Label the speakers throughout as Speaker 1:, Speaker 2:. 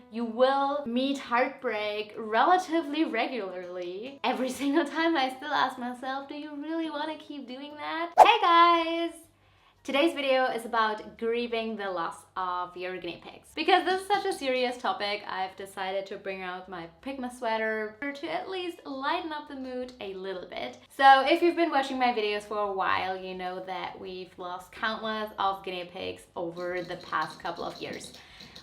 Speaker 1: You will meet heartbreak relatively regularly. Every single time I still ask myself, do you really want to keep doing that? Hey guys! Today's video is about grieving the loss of your guinea pigs. Because this is such a serious topic, I've decided to bring out my pygma sweater to at least lighten up the mood a little bit. So if you've been watching my videos for a while, you know that we've lost countless of guinea pigs over the past couple of years.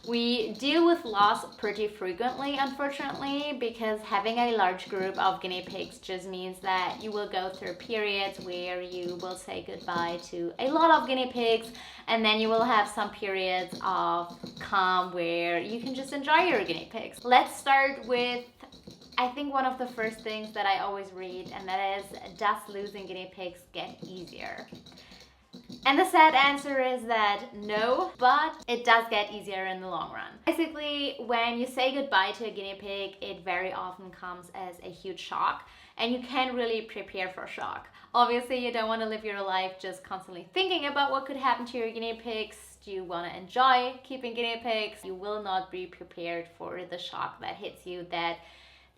Speaker 1: We deal with loss pretty frequently, unfortunately, because having a large group of guinea pigs just means that you will go through periods where you will say goodbye to a lot of guinea pigs, and then you will have some periods of calm where you can just enjoy your guinea pigs. Let's start with, I think, one of the first things that I always read, and that is, does losing guinea pigs get easier? And the sad answer is that no, but it does get easier in the long run. Basically, when you say goodbye to a guinea pig, it very often comes as a huge shock, and you can't really prepare for shock. Obviously, you don't want to live your life just constantly thinking about what could happen to your guinea pigs. You want to enjoy keeping guinea pigs. You will not be prepared for the shock that hits you, that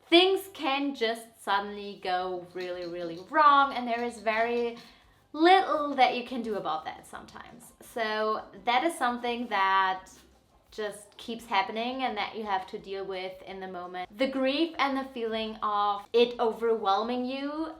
Speaker 1: things can just suddenly go really, really wrong, and there is very little that you can do about that sometimes. So that is something that just keeps happening and that you have to deal with in the moment. The grief and the feeling of it overwhelming you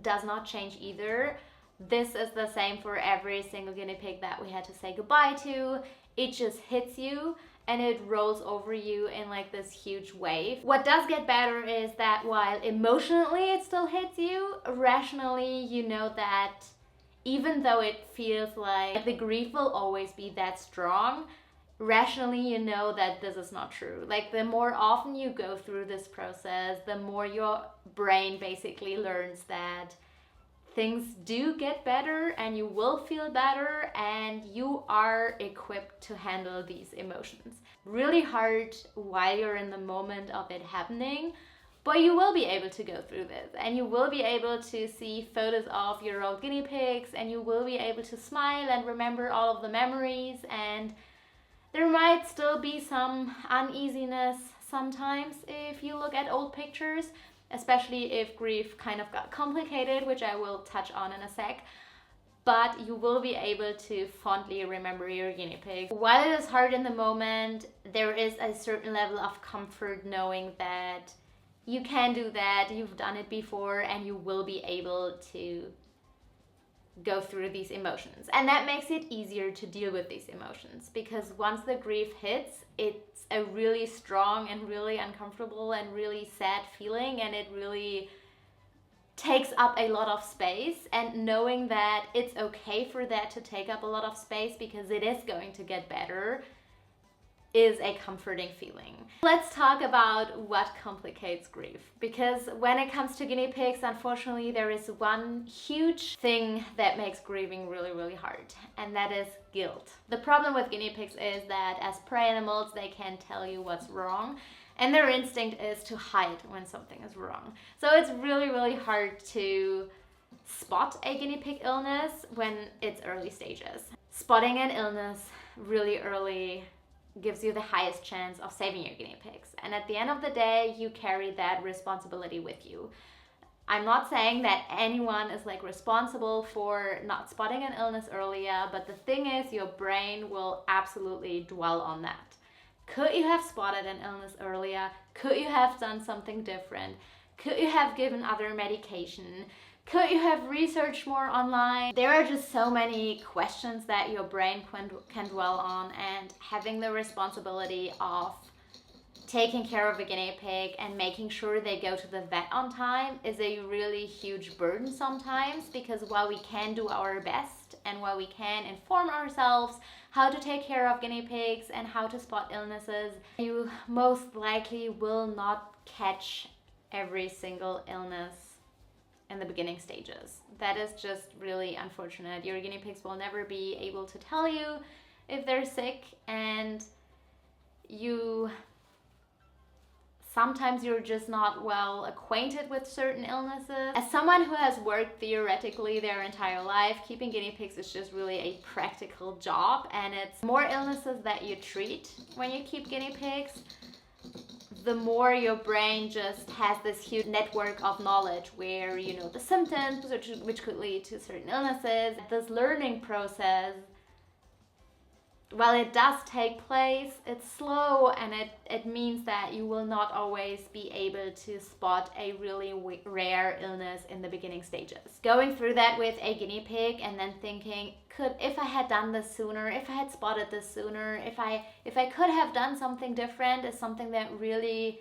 Speaker 1: does not change either. This is the same for every single guinea pig that we had to say goodbye to. It just hits you and it rolls over you in like this huge wave. What does get better is that while emotionally it still hits you, rationally you know that even though it feels like the grief will always be that strong, rationally you know that this is not true. Like, the more often you go through this process, the more your brain basically learns that things do get better and you will feel better and you are equipped to handle these emotions. Really hard while you're in the moment of it happening, but you will be able to go through this and you will be able to see photos of your old guinea pigs and you will be able to smile and remember all of the memories, and there might still be some uneasiness sometimes if you look at old pictures, especially if grief kind of got complicated, which I will touch on in a sec. But you will be able to fondly remember your guinea pig. While it is hard in the moment, there is a certain level of comfort knowing that you can do that, you've done it before, and you will be able to go through these emotions. And that makes it easier to deal with these emotions, because once the grief hits, it's a really strong and really uncomfortable and really sad feeling, and it really takes up a lot of space. And knowing that it's okay for that to take up a lot of space because it is going to get better is a comforting feeling. Let's talk about what complicates grief, because when it comes to guinea pigs, unfortunately, there is one huge thing that makes grieving really, really hard, and that is guilt. The problem with guinea pigs is that as prey animals, they can tell you what's wrong, and their instinct is to hide when something is wrong. So it's really, really hard to spot a guinea pig illness when it's early stages. Spotting an illness really early gives you the highest chance of saving your guinea pigs. And at the end of the day, you carry that responsibility with you. I'm not saying that anyone is like responsible for not spotting an illness earlier, but the thing is, your brain will absolutely dwell on that. Could you have spotted an illness earlier? Could you have done something different? Could you have given other medication? Could you have researched more online? There are just so many questions that your brain can dwell on, and having the responsibility of taking care of a guinea pig and making sure they go to the vet on time is a really huge burden sometimes, because while we can do our best and while we can inform ourselves how to take care of guinea pigs and how to spot illnesses, you most likely will not catch every single illness in the beginning stages. That is just really unfortunate. Your guinea pigs will never be able to tell you if they're sick, and you sometimes you're just not well acquainted with certain illnesses. As someone who has worked theoretically their entire life, keeping guinea pigs is just really a practical job, and it's more illnesses that you treat when you keep guinea pigs, the more your brain just has this huge network of knowledge where you know the symptoms which could lead to certain illnesses. This learning process, while it does take place, it's slow, and it means that you will not always be able to spot a really rare illness in the beginning stages. Going through that with a guinea pig and then thinking, if I had done this sooner, if I had spotted this sooner, if I could have done something different, is something that really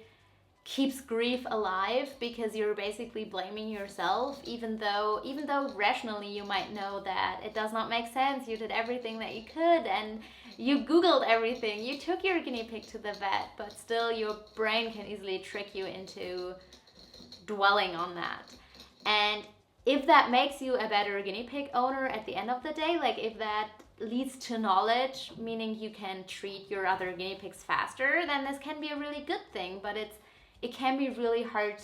Speaker 1: keeps grief alive, because you're basically blaming yourself, even though rationally you might know that it does not make sense. You did everything that you could, and you Googled everything, you took your guinea pig to the vet, but still your brain can easily trick you into dwelling on that. And if that makes you a better guinea pig owner at the end of the day, like if that leads to knowledge, meaning you can treat your other guinea pigs faster, then this can be a really good thing. But it can be really hard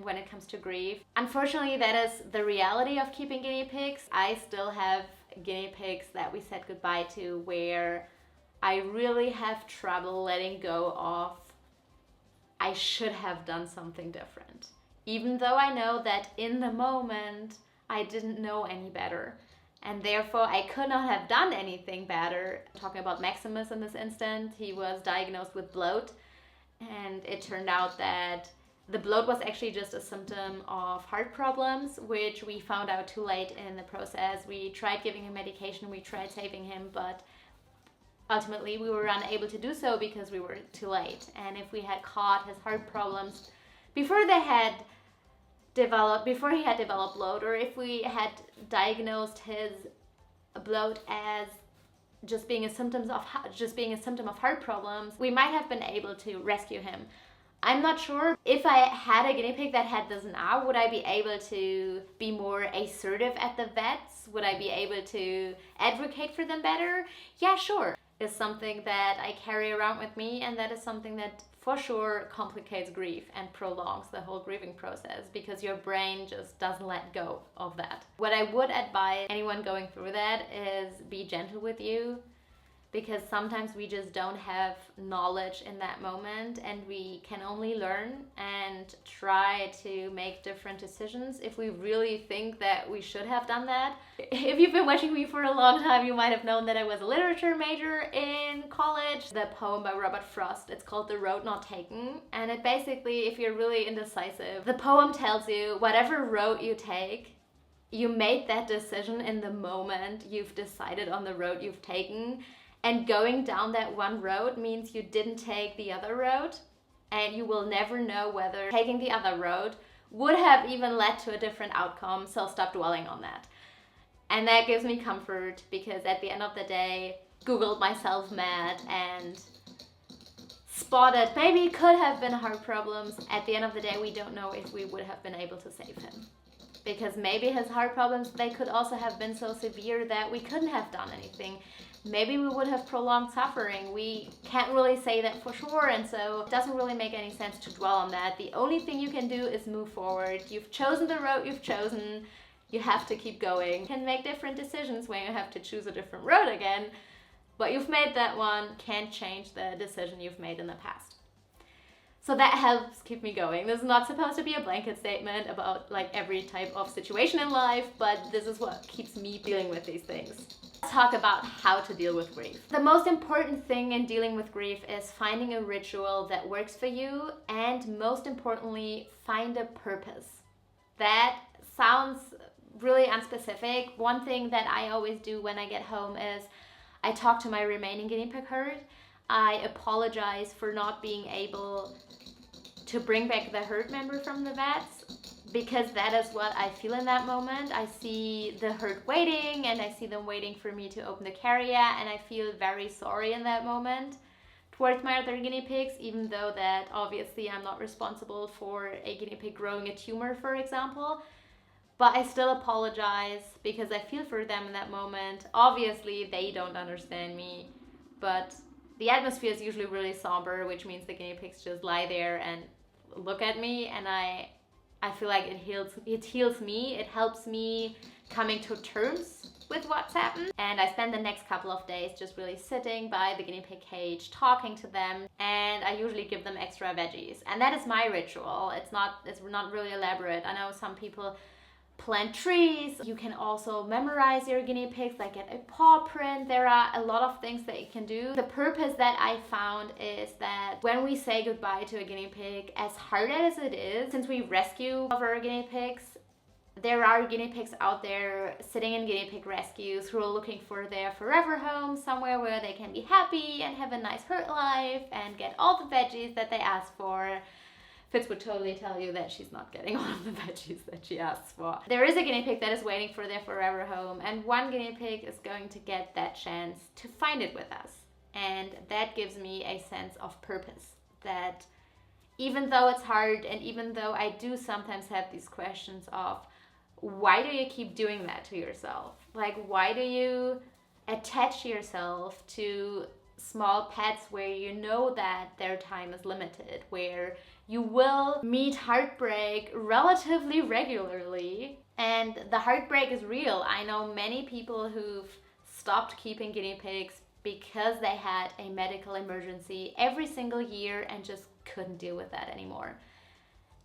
Speaker 1: when it comes to grief. Unfortunately, that is the reality of keeping guinea pigs. I still have guinea pigs that we said goodbye to where I really have trouble letting go of, I should have done something different. Even though I know that in the moment I didn't know any better, and therefore I could not have done anything better. Talking about Maximus in this instant, he was diagnosed with bloat, and it turned out that the bloat was actually just a symptom of heart problems, which we found out too late in the process. We tried giving him medication, we tried saving him, but ultimately we were unable to do so because we were too late. And if we had caught his heart problems before he had developed bloat, or if we had diagnosed his bloat as just being a symptom of heart problems, we might have been able to rescue him. I'm not sure. If I had a guinea pig that had this now, would I be able to be more assertive at the vets? Would I be able to advocate for them better? Yeah, sure. It's something that I carry around with me, and that is something that for sure complicates grief and prolongs the whole grieving process, because your brain just doesn't let go of that. What I would advise anyone going through that is be gentle with you, because sometimes we just don't have knowledge in that moment, and we can only learn and try to make different decisions if we really think that we should have done that. If you've been watching me for a long time, you might have known that I was a literature major in college. The poem by Robert Frost, it's called The Road Not Taken, and it basically, if you're really indecisive, the poem tells you whatever road you take, you made that decision in the moment you've decided on the road you've taken. And going down that one road means you didn't take the other road, and you will never know whether taking the other road would have even led to a different outcome, so stop dwelling on that. And that gives me comfort, because at the end of the day, Googled myself mad and spotted maybe it could have been heart problems. At the end of the day, we don't know if we would have been able to save him, because maybe his heart problems, they could also have been so severe that we couldn't have done anything. Maybe we would have prolonged suffering. We can't really say that for sure, and so it doesn't really make any sense to dwell on that. The only thing you can do is move forward. You've chosen the road you've chosen. You have to keep going. You can make different decisions when you have to choose a different road again, but you've made that one. Can't change the decision you've made in the past. So that helps keep me going. This is not supposed to be a blanket statement about like every type of situation in life, but this is what keeps me dealing with these things. Let's talk about how to deal with grief. The most important thing in dealing with grief is finding a ritual that works for you, and most importantly, find a purpose. That sounds really unspecific. One thing that I always do when I get home is I talk to my remaining guinea pig herd. I apologize for not being able to bring back the herd member from the vets, because that is what I feel in that moment. I see the herd waiting, and I see them waiting for me to open the carrier, and I feel very sorry in that moment towards my other guinea pigs, even though that obviously I'm not responsible for a guinea pig growing a tumor, for example. But I still apologize because I feel for them in that moment. Obviously they don't understand me, but The atmosphere is usually really somber, which means the guinea pigs just lie there and look at me, and I feel like it heals me. It helps me coming to terms with what's happened. And I spend the next couple of days just really sitting by the guinea pig cage, talking to them, and I usually give them extra veggies. And that is my ritual. It's not really elaborate. I know some people plant trees. You can also memorize your guinea pigs, like get a paw print. There are a lot of things that you can do. The purpose that I found is that when we say goodbye to a guinea pig, as hard as it is, since we rescue our guinea pigs, there are guinea pigs out there sitting in guinea pig rescues who are looking for their forever home, somewhere where they can be happy and have a nice herd life and get all the veggies that they ask for. Fitz would totally tell you that she's not getting all of the veggies that she asks for. There is a guinea pig that is waiting for their forever home, and one guinea pig is going to get that chance to find it with us. And that gives me a sense of purpose, that even though it's hard, and even though I do sometimes have these questions of, why do you keep doing that to yourself? Like, why do you attach yourself to small pets where you know that their time is limited, where you will meet heartbreak relatively regularly, and the heartbreak is real. I know many people who've stopped keeping guinea pigs because they had a medical emergency every single year and just couldn't deal with that anymore.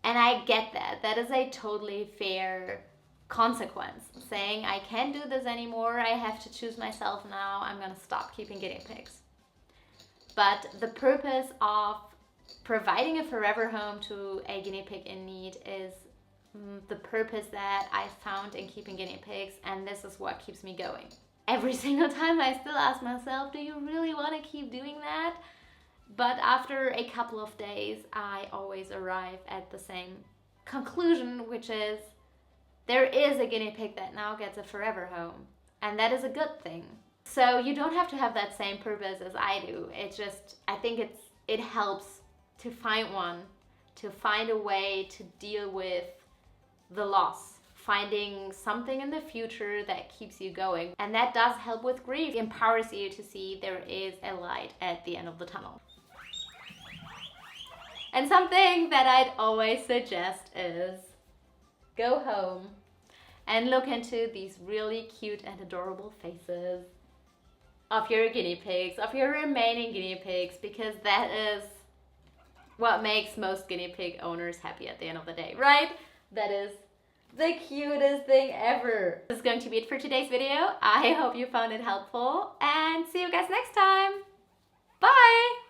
Speaker 1: And I get that. That is a totally fair consequence. Saying, I can't do this anymore, I have to choose myself now, I'm gonna stop keeping guinea pigs. But the purpose of providing a forever home to a guinea pig in need is the purpose that I found in keeping guinea pigs, and this is what keeps me going. Every single time I still ask myself, do you really want to keep doing that? But after a couple of days, I always arrive at the same conclusion, which is there is a guinea pig that now gets a forever home, and that is a good thing. So you don't have to have that same purpose as I do. It's just, I think it helps to find one, to find a way to deal with the loss, finding something in the future that keeps you going. And that does help with grief. It empowers you to see there is a light at the end of the tunnel. And something that I'd always suggest is go home and look into these really cute and adorable faces of your guinea pigs, of your remaining guinea pigs, because that is what makes most guinea pig owners happy at the end of the day, right? That is the cutest thing ever. This is going to be it for today's video. I hope you found it helpful, and see you guys next time. Bye!